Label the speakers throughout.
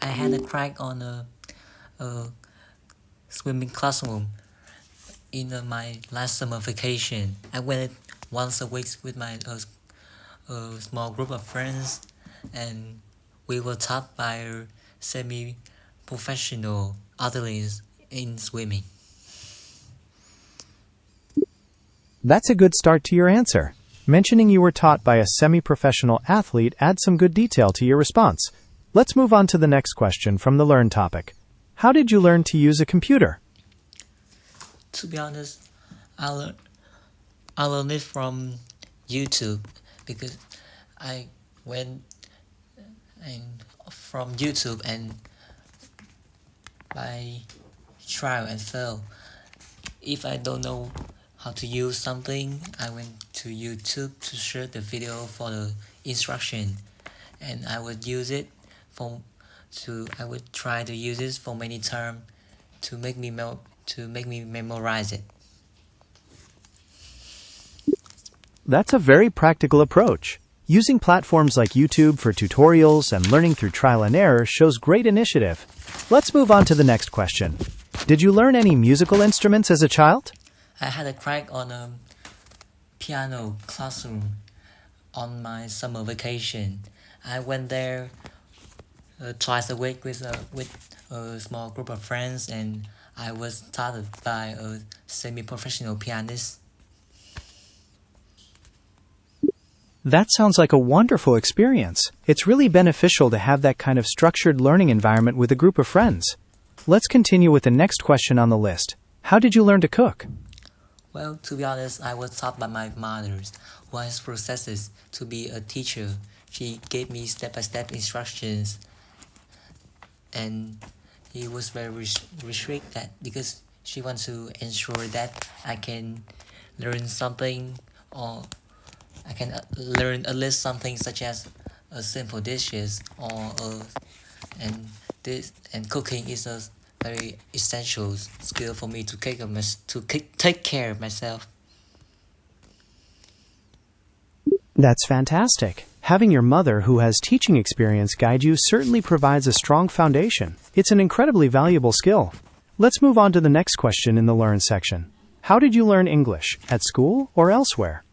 Speaker 1: I had a crack on a swimming classroom in my last summer vacation. I went once a week with my small group of friends, and we were taught by semi-professional athletes in swimming.
Speaker 2: That's a good start to your answer. Mentioning you were taught by a semi-professional athlete adds some good detail to your response. Let's move on to the next question from the Learn topic. How did you learn to use a computer?
Speaker 1: To be honest, I learned it from YouTube because I went and from YouTube and by trial and fail. If I don't know how to use something, I went to YouTube to search the video for the instruction, and I would use it for I would try to use it for many times to make me memorize it.
Speaker 2: That's a very practical approach. Using platforms like YouTube for tutorials and learning through trial and error shows great initiative. Let's move on to the next question. Did you learn any musical instruments as a child?
Speaker 1: I had a crack on a piano classroom on my summer vacation. I went there twice a week with a small group of friends, and I was taught by a semi-professional pianist.
Speaker 2: That sounds like a wonderful experience. It's really beneficial to have that kind of structured learning environment with a group of friends. Let's continue with the next question on the list. How did you learn to cook?
Speaker 1: Well, to be honest, I was taught by my mother, who has processes to be a teacher. She gave me step-by-step instructions, and he was very restrict that because she wants to ensure that I can learn something, or I can learn at least something such as a simple dishes and cooking is a very essential skill for me to take care of myself.
Speaker 2: That's fantastic. Having your mother who has teaching experience guide you certainly provides a strong foundation. It's an incredibly valuable skill. Let's move on to the next question in the Learn section. How did you learn English, at school or elsewhere?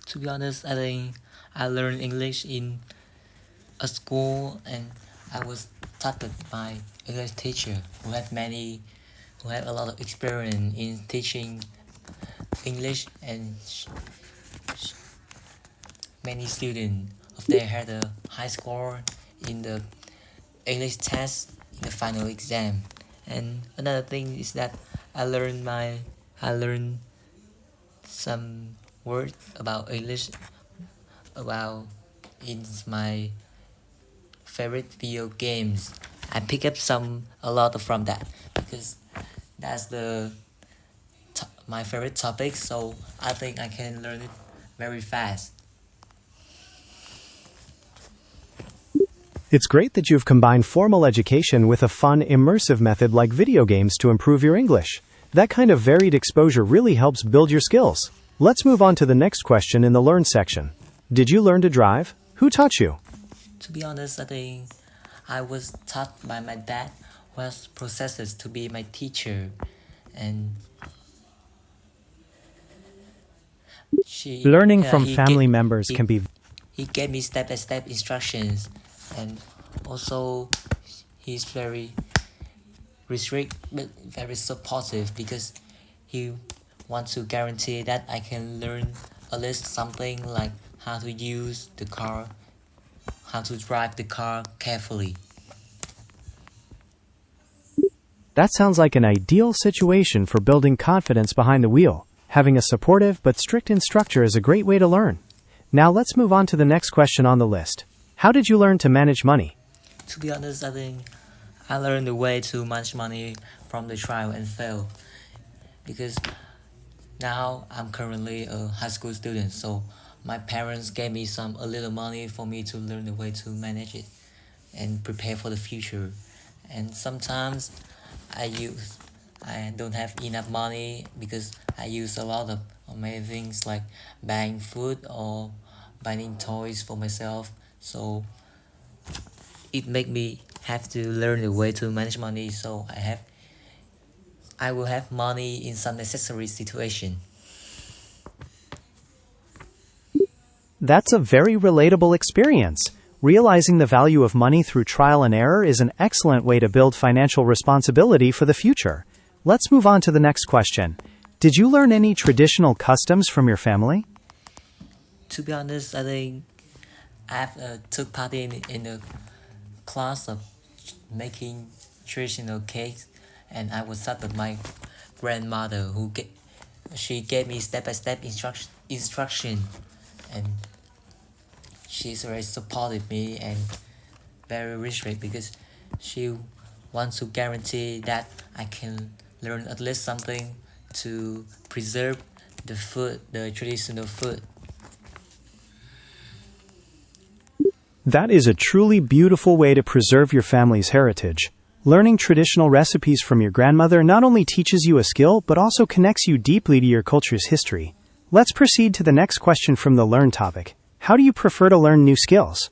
Speaker 1: To be honest, I think I learned English in a school, and I was taught by English teacher who had a lot of experience in teaching English, and many students of there had a high score in the English test in the final exam. And another thing is that I learned some words about English about in my favorite video games. I pick up a lot from that because that's my favorite topic, so I think I can learn it very fast.
Speaker 2: It's great that you've combined formal education with a fun, immersive method like video games to improve your English. That kind of varied exposure really helps build your skills. Let's move on to the next question in the Learn section. Did you learn to drive? Who taught you?
Speaker 1: To be honest, I think I was taught by my dad, who has processes to be my teacher, and
Speaker 2: Learning from family members can be...
Speaker 1: He gave me step-by-step instructions, and also he's very restrict but very supportive because he wants to guarantee that I can learn at least something like how to use the car, how to drive the car carefully.
Speaker 2: That sounds like an ideal situation for building confidence behind the wheel. Having a supportive but strict instructor is a great way to learn. Now let's move on to the next question on the list. How did you learn to manage money?
Speaker 1: To be honest, I think I learned the way to manage money from the trial and fail because now I'm currently a high school student, so my parents gave me a little money for me to learn the way to manage it and prepare for the future. And sometimes I don't have enough money because I use a lot of many things like buying food or buying toys for myself, so it make me have to learn the way to manage money, so I will have money in some necessary situation.
Speaker 2: That's a very relatable experience. Realizing the value of money through trial and error is an excellent way to build financial responsibility for the future. Let's move on to the next question. Did you learn any traditional customs from your family?
Speaker 1: To be honest, I think I have took part in a class of making traditional cakes, and I was taught by my grandmother she gave me step-by-step instruction, and she's very supportive me and very respect because she wants to guarantee that I can learn at least something to preserve the traditional food.
Speaker 2: That is a truly beautiful way to preserve your family's heritage. Learning traditional recipes from your grandmother not only teaches you a skill, but also connects you deeply to your culture's history. Let's proceed to the next question from the Learn topic. How do you prefer to learn new skills?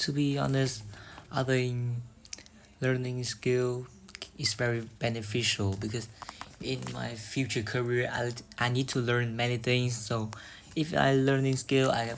Speaker 1: To be honest, I think learning skill is very beneficial because in my future career I need to learn many things. So if I learning skill, I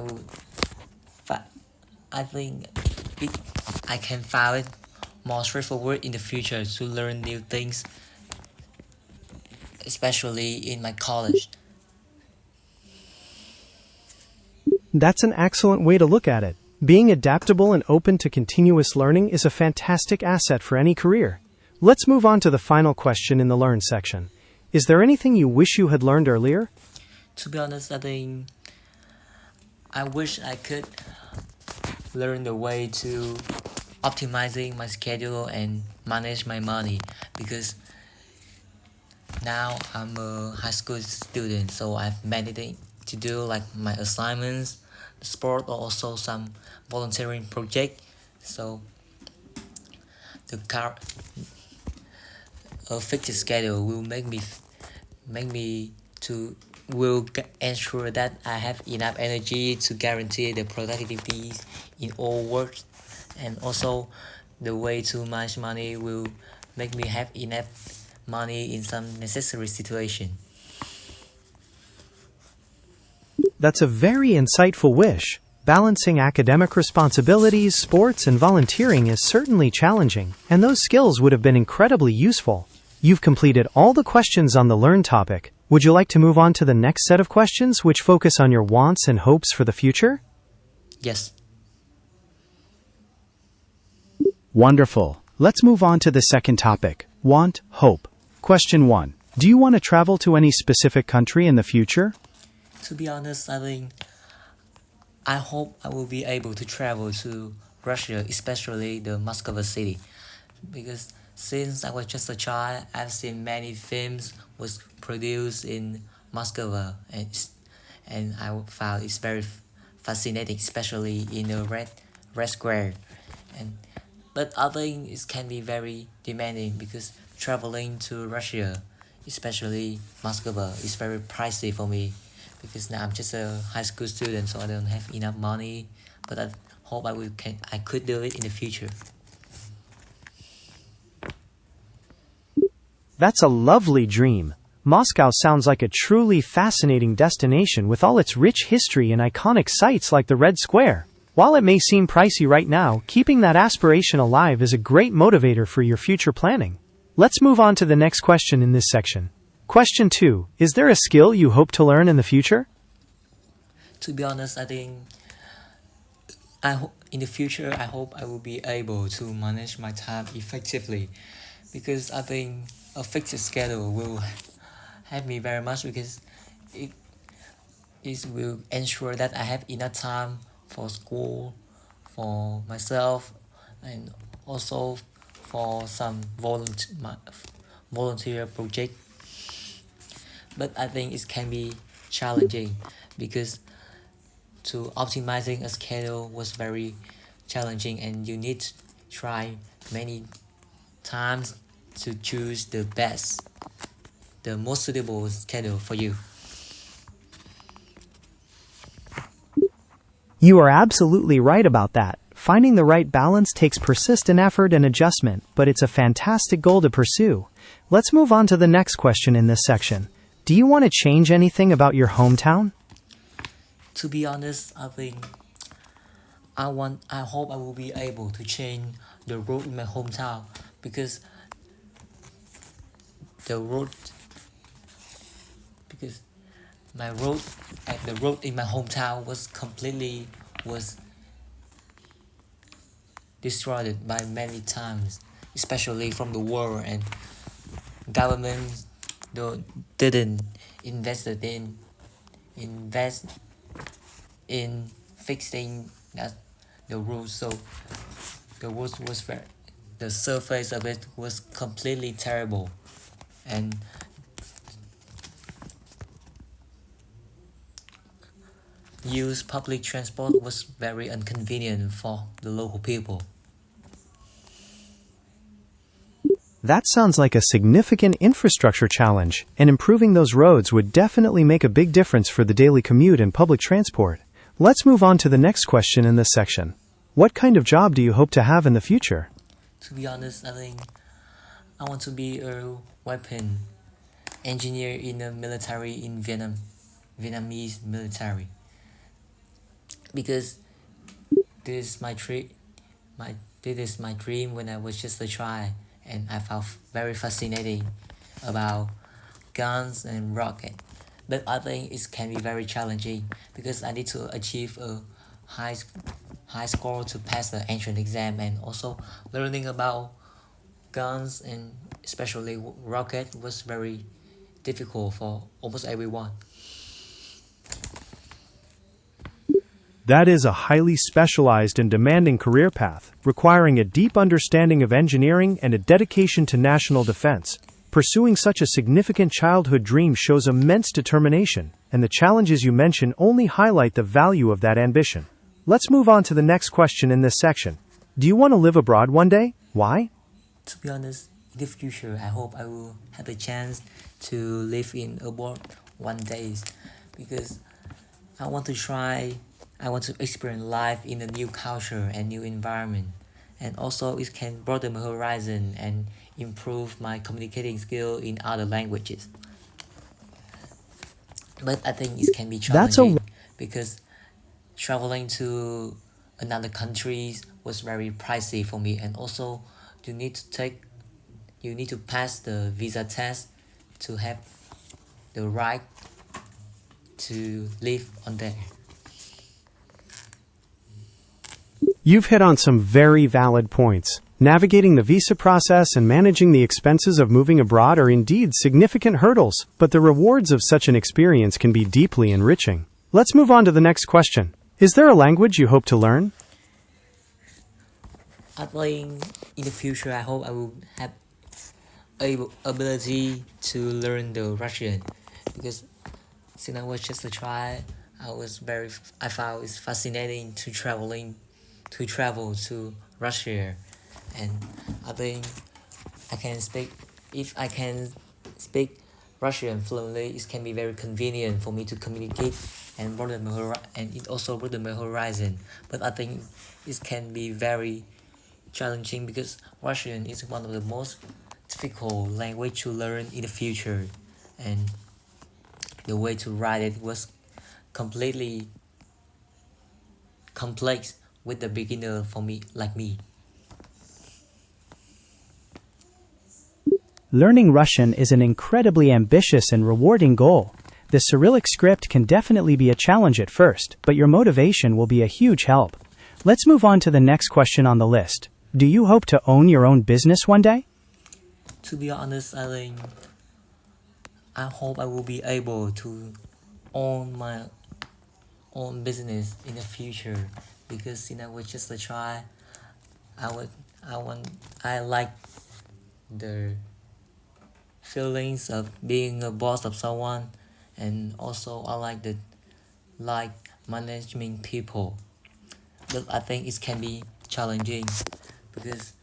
Speaker 1: will I think it, I can find it more straightforward in the future to learn new things, especially in my college.
Speaker 2: That's an excellent way to look at it. Being adaptable and open to continuous learning is a fantastic asset for any career. Let's move on to the final question in the Learn section. Is there anything you wish you had learned earlier?
Speaker 1: To be honest, I think I wish I could learn the way to optimizing my schedule and manage my money, because now I'm a high school student, so I have many things to do like my assignments, sport, or also some volunteering project. So a fixed schedule will make me to will ensure that I have enough energy to guarantee the productivity in all work, and also the way to manage money will make me have enough money in some necessary situation.
Speaker 2: That's a very insightful wish. Balancing academic responsibilities, sports, and volunteering is certainly challenging, and those skills would have been incredibly useful. You've completed all the questions on the Learn topic. Would you like to move on to the next set of questions which focus on your wants and hopes for the future?
Speaker 1: Yes.
Speaker 2: Wonderful. Let's move on to the second topic, want, hope. Question 1. Do you want to travel to any specific country in the future?
Speaker 1: To be honest, I hope I will be able to travel to Russia, especially the Moscow city, because since I was just a child, I've seen many films was produced in Moscow, and I found it's very fascinating, especially in the red square. And but I think it can be very demanding because traveling to Russia, especially Moscow, is very pricey for me, because now I'm just a high school student, so I don't have enough money. But I hope I could do it in the future.
Speaker 2: That's a lovely dream. Moscow sounds like a truly fascinating destination with all its rich history and iconic sites like the Red Square. While it may seem pricey right now, keeping that aspiration alive is a great motivator for your future planning. Let's move on to the next question in this section. Question 2. Is there a skill you hope to learn in the future?
Speaker 1: To be honest, I think in the future I hope I will be able to manage my time effectively, because I think a fixed schedule will help me very much, because it will ensure that I have enough time for school, for myself, and also for some volunteer project. But I think it can be challenging, because to optimizing a schedule was very challenging, and you need to try many times to choose the most suitable schedule for you.
Speaker 2: You are absolutely right about that. Finding the right balance takes persistent effort and adjustment, but it's a fantastic goal to pursue. Let's move on to the next question in this section. Do you want to change anything about your hometown?
Speaker 1: To be honest, I think I hope I will be able to change the road in my hometown, because the road because my road the road in my hometown was destroyed by many times, especially from the war, and government didn't invest in fixing the road. So the road was the surface of it was completely terrible, and use public transport was very inconvenient for the local people.
Speaker 2: That sounds like a significant infrastructure challenge, and improving those roads would definitely make a big difference for the daily commute and public transport. Let's move on to the next question in this section. What kind of job do you hope to have in the future?
Speaker 1: To be honest, I think I want to be a weapon engineer in the military in Vietnamese military, because this is this is my dream when I was just a child, and I found very fascinating about guns and rocket. But I think it can be very challenging, because I need to achieve a high score to pass the entrance exam, and also learning about guns and especially rocket was very difficult for almost everyone.
Speaker 2: That is a highly specialized and demanding career path, requiring a deep understanding of engineering and a dedication to national defense. Pursuing such a significant childhood dream shows immense determination, and the challenges you mention only highlight the value of that ambition. Let's move on to the next question in this section. Do you want to live abroad one day? Why?
Speaker 1: To be honest, in the future, I hope I will have the chance to live in abroad one day, because I want to experience life in a new culture and new environment, and also it can broaden my horizon and improve my communicating skill in other languages. But I think it can be challenging, because traveling to another country was very pricey for me, and also you need to pass the visa test to have the right to live on there.
Speaker 2: You've hit on some very valid points. Navigating the visa process and managing the expenses of moving abroad are indeed significant hurdles, but the rewards of such an experience can be deeply enriching. Let's move on to the next question. Is there a language you hope to learn?
Speaker 1: I think in the future, I hope I will have ability to learn the Russian, because since I was just a child, I found it fascinating to travel to Russia, and I think if I can speak Russian fluently, it can be very convenient for me to communicate and it also broaden my horizon. But I think it can be very challenging, because Russian is one of the most difficult language to learn in the future, and the way to write it was completely complex with the beginner for me like me.
Speaker 2: Learning Russian is an incredibly ambitious and rewarding goal. The Cyrillic script can definitely be a challenge at first, but your motivation will be a huge help. Let's move on to the next question on the list. Do you hope to own your own business one day?
Speaker 1: To be honest, I hope I will be able to own my own business in the future, because since I was just a child, I like the feelings of being a boss of someone, and also I like managing people. But I think it can be challenging, because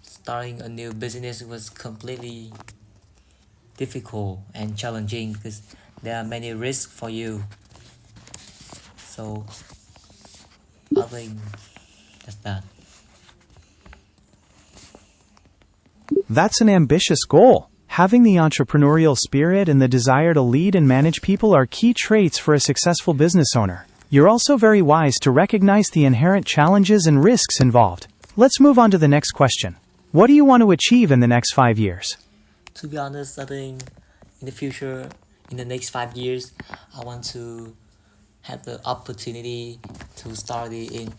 Speaker 1: starting a new business was completely difficult and challenging, because there are many risks for you. So I think That's that.
Speaker 2: That's an ambitious goal. Having the entrepreneurial spirit and the desire to lead and manage people are key traits for a successful business owner. You're also very wise to recognize the inherent challenges and risks involved. Let's move on to the next question. What do you want to achieve in the next 5 years?
Speaker 1: To be honest, I think in the future, in the next 5 years, I want to have the opportunity to study in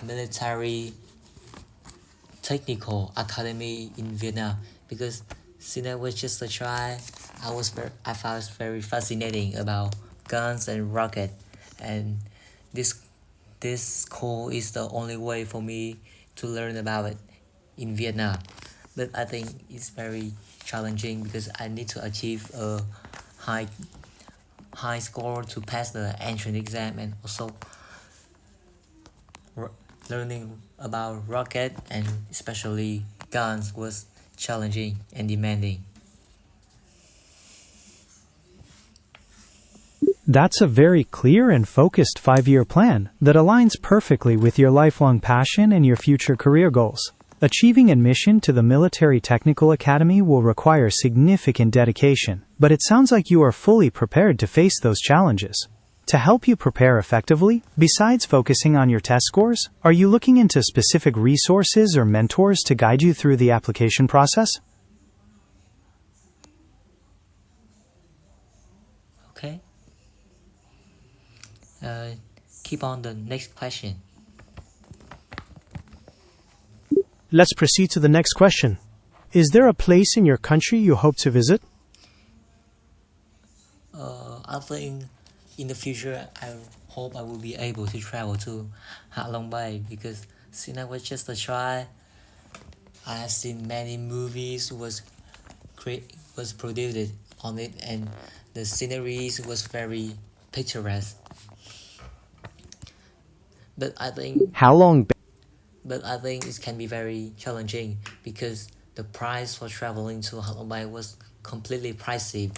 Speaker 1: military technical academy in Vietnam, because since I was just a child, I found it very fascinating about guns and rocket, and this school is the only way for me to learn about it in Vietnam. But I think it's very challenging because I need to achieve a high score to pass the entrance exam, and also learning about rocket and especially guns was challenging and demanding.
Speaker 2: That's a very clear and focused 5-year plan that aligns perfectly with your lifelong passion and your future career goals. Achieving admission to the Military Technical Academy will require significant dedication, but it sounds like you are fully prepared to face those challenges. To help you prepare effectively, besides focusing on your test scores, are you looking into specific resources or mentors to guide you through the application process?
Speaker 1: Okay. Keep on the next question.
Speaker 2: Let's proceed to the next question. Is there a place in your country you hope to visit?
Speaker 1: I think in the future, I hope I will be able to travel to Ha Long Bay, because since I was just a child, I have seen many movies was produced on it, and the sceneries was very picturesque. But I think it can be very challenging because the price for traveling to Ha Long Bay was completely pricey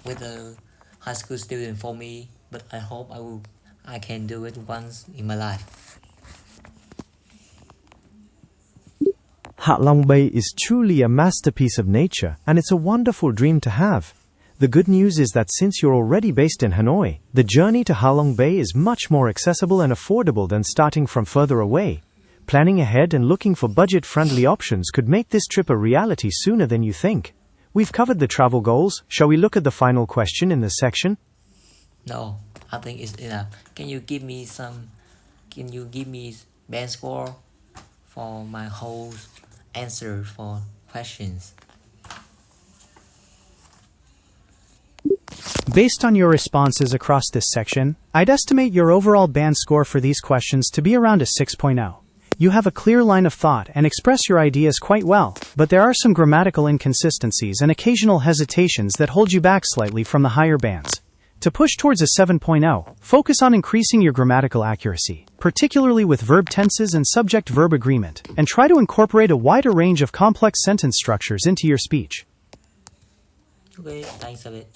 Speaker 1: with a high school student for me. But I hope I can do it once in my life.
Speaker 2: Ha Long Bay is truly a masterpiece of nature, and it's a wonderful dream to have. The good news is that since you're already based in Hanoi, the journey to Ha Long Bay is much more accessible and affordable than starting from further away. Planning ahead and looking for budget-friendly options could make this trip a reality sooner than you think. We've covered the travel goals. Shall we look at the final question in this section?
Speaker 1: No, I think it's enough. Can you give me band score for my whole answer for questions?
Speaker 2: Based on your responses across this section, I'd estimate your overall band score for these questions to be around a 6.0. You have a clear line of thought and express your ideas quite well, but there are some grammatical inconsistencies and occasional hesitations that hold you back slightly from the higher bands. To push towards a 7.0, focus on increasing your grammatical accuracy, particularly with verb tenses and subject-verb agreement, and try to incorporate a wider range of complex sentence structures into your speech.
Speaker 1: Okay, thanks a bit.